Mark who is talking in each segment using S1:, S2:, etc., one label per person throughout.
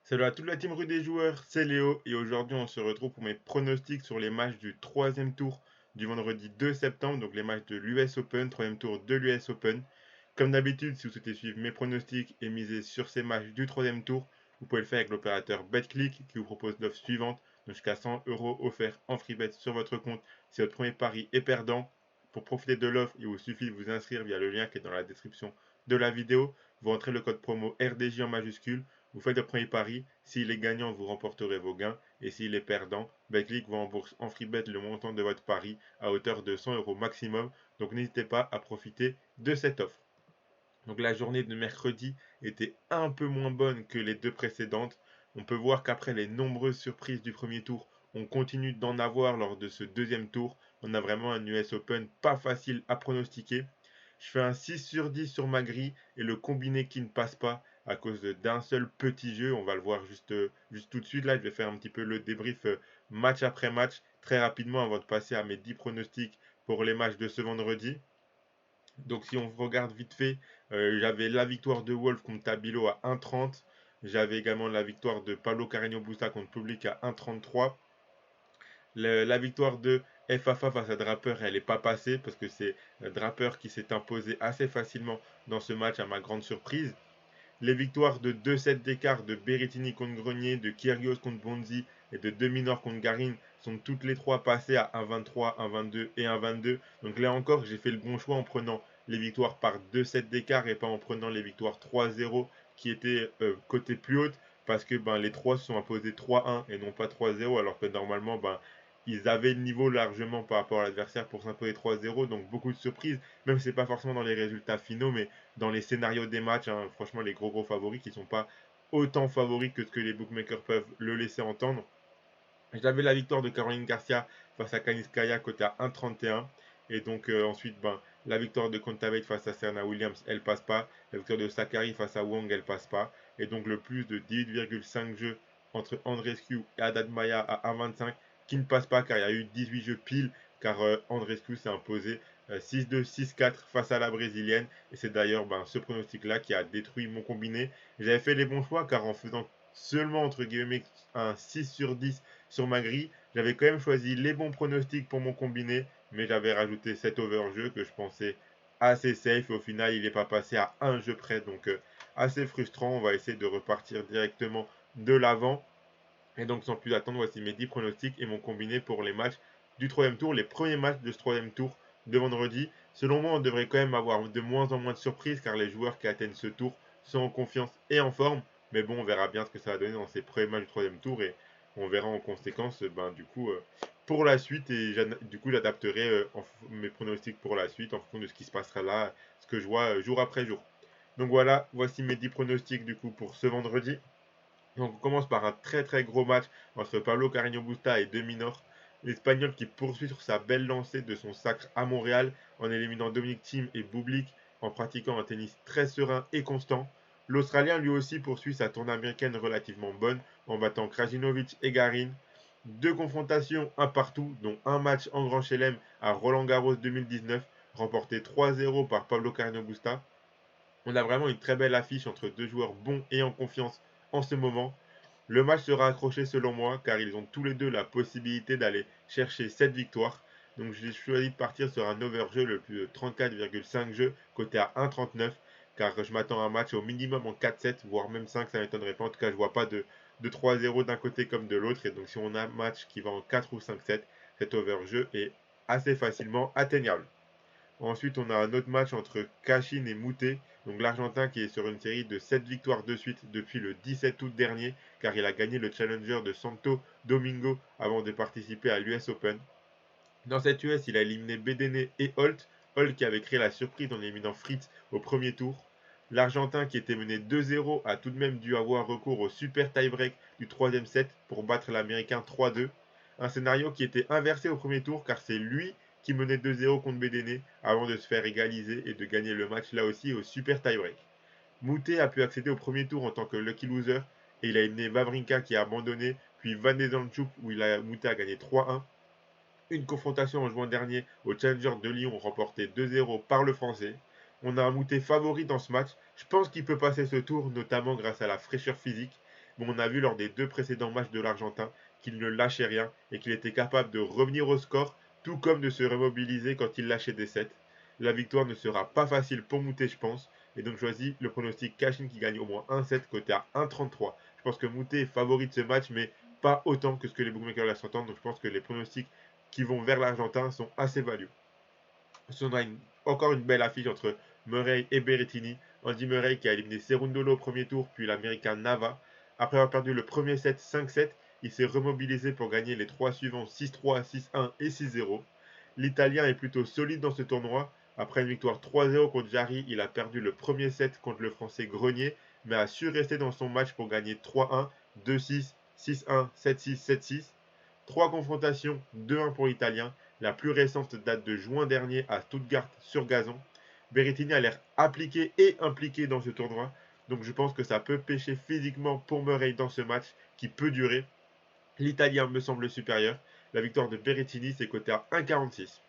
S1: Salut à toute la team rue des joueurs, c'est Léo et aujourd'hui on se retrouve pour mes pronostics sur les matchs du troisième tour du vendredi 2 septembre, donc les matchs de l'US Open, troisième tour de l'US Open. Comme d'habitude, si vous souhaitez suivre mes pronostics et miser sur ces matchs du troisième tour, vous pouvez le faire avec l'opérateur BetClick qui vous propose l'offre suivante, donc jusqu'à 100 euros offerts en free bet sur votre compte si votre premier pari est perdant. Pour profiter de l'offre, il vous suffit de vous inscrire via le lien qui est dans la description de la vidéo. Vous rentrez le code promo RDJ en majuscule. Vous faites le premier pari, s'il est gagnant, vous remporterez vos gains, et s'il est perdant, BetClick vous rembourse en free bet le montant de votre pari à hauteur de 100 euros maximum, donc n'hésitez pas à profiter de cette offre. Donc la journée de mercredi était un peu moins bonne que les deux précédentes. On peut voir qu'après les nombreuses surprises du premier tour, on continue d'en avoir lors de ce deuxième tour. On a vraiment un US Open pas facile à pronostiquer. Je fais un 6 sur 10 sur ma grille et le combiné qui ne passe pas à cause d'un seul petit jeu. On va le voir juste tout de suite. Là, je vais faire un petit peu le débrief match après match très rapidement avant de passer à mes 10 pronostics pour les matchs de ce vendredi. Donc si on regarde vite fait, j'avais la victoire de Wolf contre Tabilo à 1,30. J'avais également la victoire de Pablo Carreño Busta contre Public à 1,33. La victoire de FAFA face à Draper, elle n'est pas passée parce que c'est Draper qui s'est imposé assez facilement dans ce match à ma grande surprise. Les victoires de 2-7 d'écart de Berrettini contre Grenier, de Kyrgios contre Bonzi et de Deminor contre Garin sont toutes les trois passées à 1-23, 1-22 et 1-22. Donc là encore, j'ai fait le bon choix en prenant les victoires par 2-7 d'écart et pas en prenant les victoires 3-0 qui étaient côté plus haute parce que les trois se sont imposés 3-1 et non pas 3-0 alors que normalement ils avaient le niveau largement par rapport à l'adversaire pour s'imposer 3-0, donc beaucoup de surprises, même si c'est pas forcément dans les résultats finaux, mais dans les scénarios des matchs, hein, franchement, les gros favoris qui ne sont pas autant favoris que ce que les bookmakers peuvent le laisser entendre. J'avais la victoire de Caroline Garcia face à Kaniskaya côté à 1,31. Et donc ensuite, la victoire de Kontaveit face à Serena Williams, elle passe pas. La victoire de Sakari face à Wong, elle passe pas. Et donc le plus de 18,5 jeux entre Andrescu et Haddad Maya à 1,25 qui ne passe pas car il y a eu 18 jeux pile car Andrescu s'est imposé 6-2, 6-4 face à la brésilienne. Et c'est d'ailleurs ce pronostic-là qui a détruit mon combiné. J'avais fait les bons choix car en faisant seulement entre guillemets un 6 sur 10 sur ma grille, j'avais quand même choisi les bons pronostics pour mon combiné, mais j'avais rajouté cet overjeu que je pensais assez safe. Au final, il n'est pas passé à un jeu près, donc assez frustrant. On va essayer de repartir directement de l'avant. Et donc, sans plus attendre, voici mes 10 pronostics et mon combiné pour les matchs du troisième tour, les premiers matchs de ce troisième tour de vendredi. Selon moi, on devrait quand même avoir de moins en moins de surprises car les joueurs qui atteignent ce tour sont en confiance et en forme. Mais bon, on verra bien ce que ça va donner dans ces premiers matchs du troisième tour et on verra en conséquence pour la suite. Et du coup, j'adapterai mes pronostics pour la suite en fonction de ce qui se passera là, ce que je vois jour après jour. Donc voilà, voici mes 10 pronostics du coup pour ce vendredi. Donc on commence par un très gros match entre Pablo Carreño Busta et Deminor. L'Espagnol qui poursuit sur sa belle lancée de son sacre à Montréal en éliminant Dominic Thiem et Bublik en pratiquant un tennis très serein et constant. L'Australien lui aussi poursuit sa tournée américaine relativement bonne en battant Krajinovic et Garin. Deux confrontations, un partout, dont un match en Grand Chelem à Roland Garros 2019, remporté 3-0 par Pablo Carreño Busta. On a vraiment une très belle affiche entre deux joueurs bons et en confiance en ce moment. Le match sera accroché selon moi car ils ont tous les deux la possibilité d'aller chercher cette victoire. Donc j'ai choisi de partir sur un overjeu le plus de 34,5 jeux côté à 1,39 car je m'attends à un match au minimum en 4-7 voire même 5, ça m'étonnerait pas. En tout cas je vois pas de 3-0 d'un côté comme de l'autre et donc si on a un match qui va en 4 ou 5-7, cet overjeu est assez facilement atteignable. Ensuite, on a un autre match entre Cachin et Moutet. Donc l'Argentin qui est sur une série de 7 victoires de suite depuis le 17 août dernier, car il a gagné le Challenger de Santo Domingo avant de participer à l'US Open. Dans cette US, il a éliminé Bedene et Holt. Holt qui avait créé la surprise en éliminant Fritz au premier tour. L'Argentin qui était mené 2-0 a tout de même dû avoir recours au super tie-break du troisième set pour battre l'Américain 3-2. Un scénario qui était inversé au premier tour car c'est lui qui menait 2-0 contre Bedene avant de se faire égaliser et de gagner le match là aussi au super tie-break. Moutet a pu accéder au premier tour en tant que lucky loser et il a éliminé Wawrinka qui a abandonné, puis Van de Zandschulp où Moutet a gagné 3-1. Une confrontation en juin dernier au Challenger de Lyon remportée 2-0 par le Français. On a un Moutet favori dans ce match. Je pense qu'il peut passer ce tour, notamment grâce à la fraîcheur physique. mais on a vu lors des 2 précédents matchs de l'Argentin qu'il ne lâchait rien et qu'il était capable de revenir au score, tout comme de se remobiliser quand il lâchait des sets. La victoire ne sera pas facile pour Moutet, je pense, et donc je choisis le pronostic Cashin qui gagne au moins 1-7 côté à 1,33. Je pense que Moutet est favori de ce match, mais pas autant que ce que les bookmakers laissent entendre, donc je pense que les pronostics qui vont vers l'Argentin sont assez value. Ensuite, on a encore une belle affiche entre Murray et Berrettini. Andy Murray qui a éliminé Cerundolo au premier tour, puis l'Américain Nava. Après avoir perdu le premier set 5-7, il s'est remobilisé pour gagner les 3 suivants 6-3, 6-1 et 6-0. L'Italien est plutôt solide dans ce tournoi. Après une victoire 3-0 contre Jarry, il a perdu le premier set contre le Français Grenier, mais a su rester dans son match pour gagner 3-1, 2-6, 6-1, 7-6, 7-6. 3 confrontations, 2-1 pour l'Italien. La plus récente date de juin dernier à Stuttgart sur gazon. Berrettini a l'air appliqué et impliqué dans ce tournoi, donc je pense que ça peut pêcher physiquement pour Murray dans ce match qui peut durer. L'Italien me semble supérieur. La victoire de Berrettini, c'est coté à 1,46.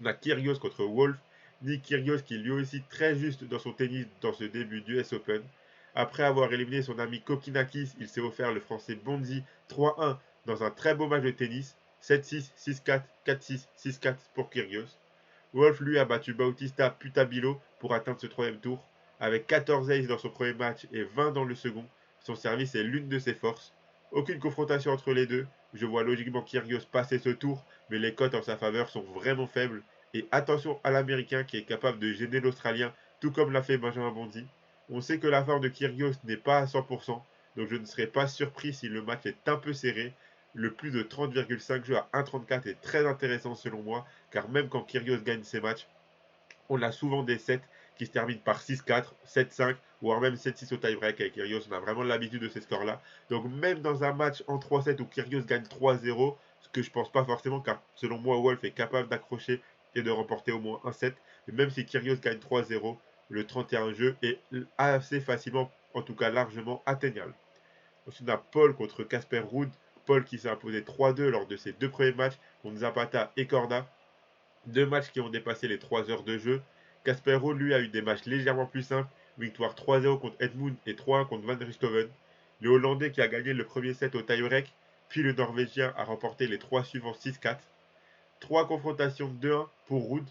S1: On a Kyrgios contre Wolf. Nick Kyrgios qui est lui aussi très juste dans son tennis dans ce début du US Open. Après avoir éliminé son ami Kokinakis, il s'est offert le français Bonzi 3-1 dans un très beau match de tennis. 7-6, 6-4, 4-6, 6-4 pour Kyrgios. Wolf lui a battu Bautista Putabilo pour atteindre ce troisième tour. Avec 14 aces dans son premier match et 20 dans le second, son service est l'une de ses forces. Aucune confrontation entre les deux. Je vois logiquement Kyrgios passer ce tour, mais les cotes en sa faveur sont vraiment faibles. Et attention à l'Américain qui est capable de gêner l'Australien, tout comme l'a fait Benjamin Bonzi. On sait que la forme de Kyrgios n'est pas à 100%, donc je ne serais pas surpris si le match est un peu serré. Le plus de 30,5 jeux à 1,34 est très intéressant selon moi, car même quand Kyrgios gagne ses matchs, on a souvent des sets qui se terminent par 6-4, 7-5, ou alors même 7-6 au tie-break avec Kyrgios. On a vraiment l'habitude de ces scores-là. Donc même dans un match en 3-7 où Kyrgios gagne 3-0, ce que je pense pas forcément, car selon moi, Wolf est capable d'accrocher et de remporter au moins un set. Mais même si Kyrgios gagne 3-0, le 31 jeu est assez facilement, en tout cas largement atteignable. Ensuite, on a Paul contre Casper Ruud. Paul qui s'est imposé 3-2 lors de ses 2 premiers matchs contre Zapata et Corda. 2 matchs qui ont dépassé les 3 heures de jeu. Casper Ruud, lui, a eu des matchs légèrement plus simples. Victoire 3-0 contre Edmund et 3-1 contre Van Richthofen. Le Hollandais qui a gagné le premier set au tie-break, puis le Norvégien a remporté les 3 suivants 6-4. 3 confrontations 2-1 pour Ruud.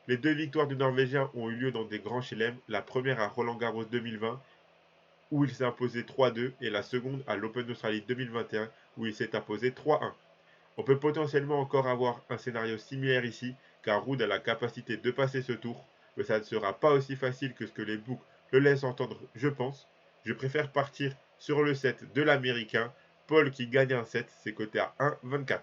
S1: Les 2 victoires du Norvégien ont eu lieu dans des grands chelem. La première à Roland Garros 2020 où il s'est imposé 3-2 et la seconde à l'Open d'Australie 2021 où il s'est imposé 3-1. On peut potentiellement encore avoir un scénario similaire ici, car Ruud a la capacité de passer ce tour, mais ça ne sera pas aussi facile que ce que les books le laissent entendre, je pense. Je préfère partir sur le set de l'Américain, Paul qui gagne un set, c'est coté à 1,24.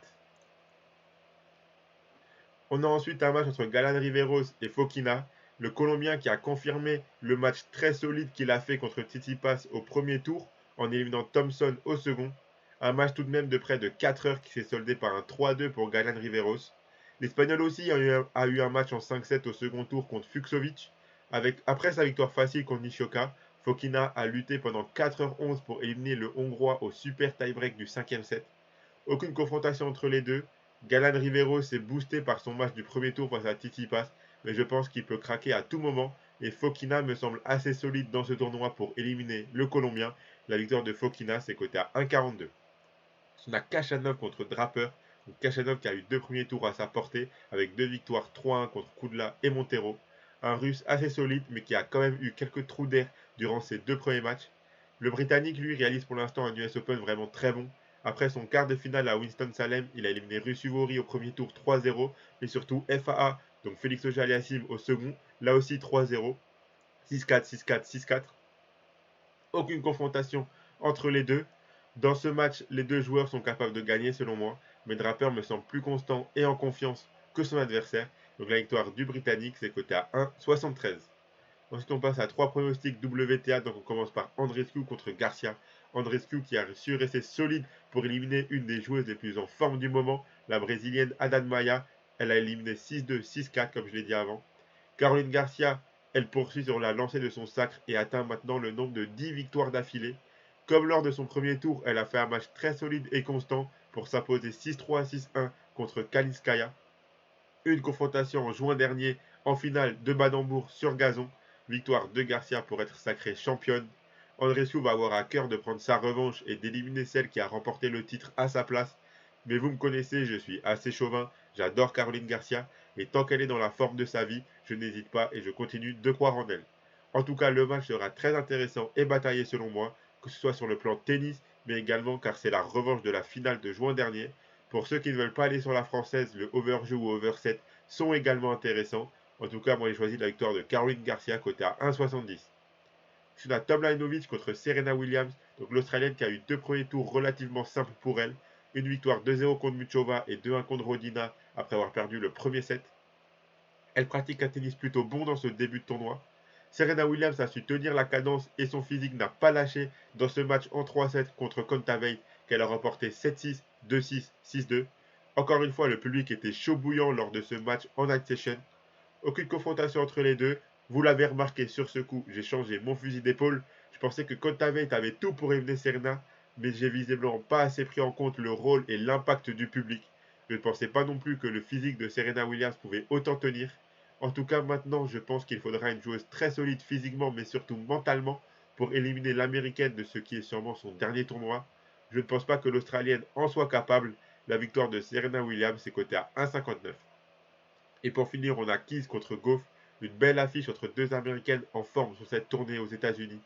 S1: On a ensuite un match entre Galan Riveros et Fokina, le Colombien qui a confirmé le match très solide qu'il a fait contre Tsitsipas au premier tour en éliminant Thompson au second. Un match tout de même de près de 4 heures qui s'est soldé par un 3-2 pour Galan Riveros. L'Espagnol aussi a eu un match en 5-7 au second tour contre Fuxovic. Après sa victoire facile contre Nishioka, Fokina a lutté pendant 4h11 pour éliminer le Hongrois au super tie-break du 5e set. Aucune confrontation entre les deux. Galan Rivero s'est boosté par son match du premier tour face à Tsitsipas, mais je pense qu'il peut craquer à tout moment et Fokina me semble assez solide dans ce tournoi pour éliminer le Colombien. La victoire de Fokina c'est coté à 1,42. On a Kachanov contre Draper. Kachanov qui a eu 2 premiers tours à sa portée avec 2 victoires 3-1 contre Kudla et Montero. Un russe assez solide mais qui a quand même eu quelques trous d'air durant ses 2 premiers matchs. Le Britannique lui réalise pour l'instant un US Open vraiment très bon. Après son quart de finale à Winston-Salem, il a éliminé Russuvori au premier tour 3-0, mais surtout FAA, donc Félix Auger-Aliassime au second, là aussi 3-0, 6-4, 6-4, 6-4. Aucune confrontation entre les deux. Dans ce match, les deux joueurs sont capables de gagner selon moi, mais Draper me semble plus constant et en confiance que son adversaire. Donc la victoire du Britannique, c'est coté à 1,73. Ensuite, on passe à 3 pronostics WTA. Donc, on commence par Andreescu contre Garcia. Andreescu qui a su rester solide pour éliminer une des joueuses les plus en forme du moment, la brésilienne Haddad Maia. Elle a éliminé 6-2, 6-4, comme je l'ai dit avant. Caroline Garcia, elle poursuit sur la lancée de son sacre et atteint maintenant le nombre de 10 victoires d'affilée. Comme lors de son premier tour, elle a fait un match très solide et constant pour s'imposer 6-3, 6-1 contre Kalinskaya. Une confrontation en juin dernier en finale de Badembourg sur gazon. Victoire de Garcia pour être sacrée championne. Andreescu va avoir à cœur de prendre sa revanche et d'éliminer celle qui a remporté le titre à sa place. Mais vous me connaissez, je suis assez chauvin, j'adore Caroline Garcia, et tant qu'elle est dans la forme de sa vie, je n'hésite pas et je continue de croire en elle. En tout cas, le match sera très intéressant et bataillé selon moi, que ce soit sur le plan tennis, mais également car c'est la revanche de la finale de juin dernier. Pour ceux qui ne veulent pas aller sur la française, le overjeu ou overset sont également intéressants. En tout cas, moi j'ai choisi la victoire de Caroline Garcia côté à 1,70. Ensuite, on a Tomljanovic contre Serena Williams, donc l'Australienne qui a eu deux premiers tours relativement simples pour elle. Une victoire 2-0 contre Muchova et 2-1 contre Rodina après avoir perdu le premier set. Elle pratique un tennis plutôt bon dans ce début de tournoi. Serena Williams a su tenir la cadence et son physique n'a pas lâché dans ce match en 3-7 contre Kontaveit qu'elle a remporté 7-6, 2-6, 6-2. Encore une fois, le public était chaud bouillant lors de ce match en night session. Aucune confrontation entre les deux. Vous l'avez remarqué sur ce coup, j'ai changé mon fusil d'épaule. Je pensais que Kontaveit avait tout pour éliminer Serena, mais j'ai visiblement pas assez pris en compte le rôle et l'impact du public. Je ne pensais pas non plus que le physique de Serena Williams pouvait autant tenir. En tout cas, maintenant, je pense qu'il faudra une joueuse très solide physiquement, mais surtout mentalement, pour éliminer l'américaine de ce qui est sûrement son dernier tournoi. Je ne pense pas que l'Australienne en soit capable. La victoire de Serena Williams est cotée à 1,59. Et pour finir, on a Keys contre Goff, une belle affiche entre deux américaines en forme sur cette tournée aux États-Unis.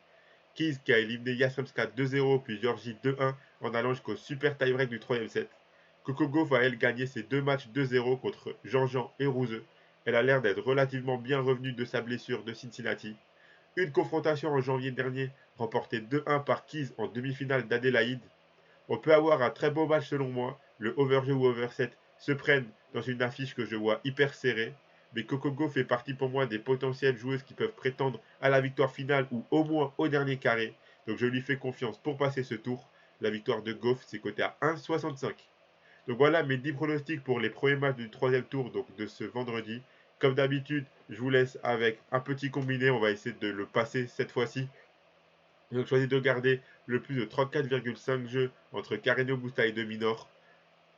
S1: Keys qui a éliminé Yastremska 2-0 puis Georgie 2-1 en allant jusqu'au super tie-break du troisième set. Coco Gauff a elle gagné ses deux matchs 2-0 contre Jean-Jean et Rouzeux. Elle a l'air d'être relativement bien revenue de sa blessure de Cincinnati. Une confrontation en janvier dernier, remportée 2-1 par Keys en demi-finale d'Adélaïde. On peut avoir un très beau match selon moi. Le overjeu ou overset se prennent dans une affiche que je vois hyper serrée. Mais Coco Gauff fait partie pour moi des potentielles joueuses qui peuvent prétendre à la victoire finale ou au moins au dernier carré. Donc je lui fais confiance pour passer ce tour. La victoire de Gauff, c'est coté à 1,65. Donc voilà mes 10 pronostics pour les premiers matchs du troisième tour donc de ce vendredi. Comme d'habitude, je vous laisse avec un petit combiné. On va essayer de le passer cette fois-ci. Ils ont choisi de garder le plus de 34,5 jeux entre Carreño Busta et Dominor.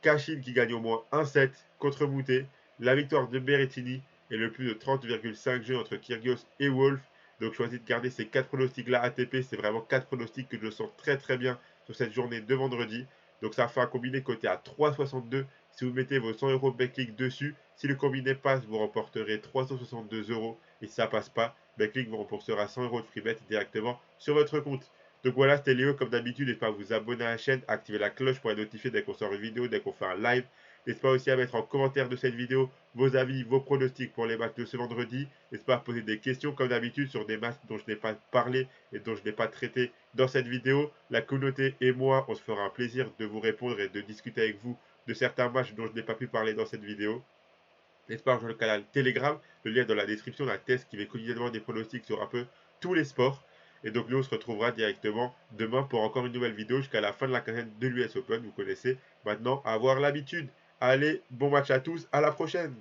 S1: Kashin qui gagne au moins 1 set contre Moutet. La victoire de Berrettini et le plus de 30,5 jeux entre Kyrgios et Wolf. Donc choisi de garder ces 4 pronostics-là ATP. C'est vraiment 4 pronostics que je sens très très bien sur cette journée de vendredi. Donc ça fait un combiné coté à 3,62. Si vous mettez vos 100 euros Backlink dessus, si le combiné passe, vous remporterez 362 euros. Et si ça passe pas, Backlink vous remboursera 100 euros de freebet directement sur votre compte. Donc voilà, c'était Léo, comme d'habitude, n'hésitez pas à vous abonner à la chaîne, activer la cloche pour être notifié dès qu'on sort une vidéo, dès qu'on fait un live. N'hésitez pas aussi à mettre en commentaire de cette vidéo vos avis, vos pronostics pour les matchs de ce vendredi. N'hésitez pas à poser des questions, comme d'habitude, sur des matchs dont je n'ai pas parlé et dont je n'ai pas traité dans cette vidéo. La communauté et moi, on se fera un plaisir de vous répondre et de discuter avec vous de certains matchs dont je n'ai pas pu parler dans cette vidéo. N'hésitez pas à rejoindre le canal Telegram, le lien est dans la description d'un test qui met quotidiennement des pronostics sur un peu tous les sports. Et donc nous on se retrouvera directement demain pour encore une nouvelle vidéo jusqu'à la fin de la campagne de l'US Open. Vous connaissez maintenant avoir l'habitude. Allez, bon match à tous, à la prochaine.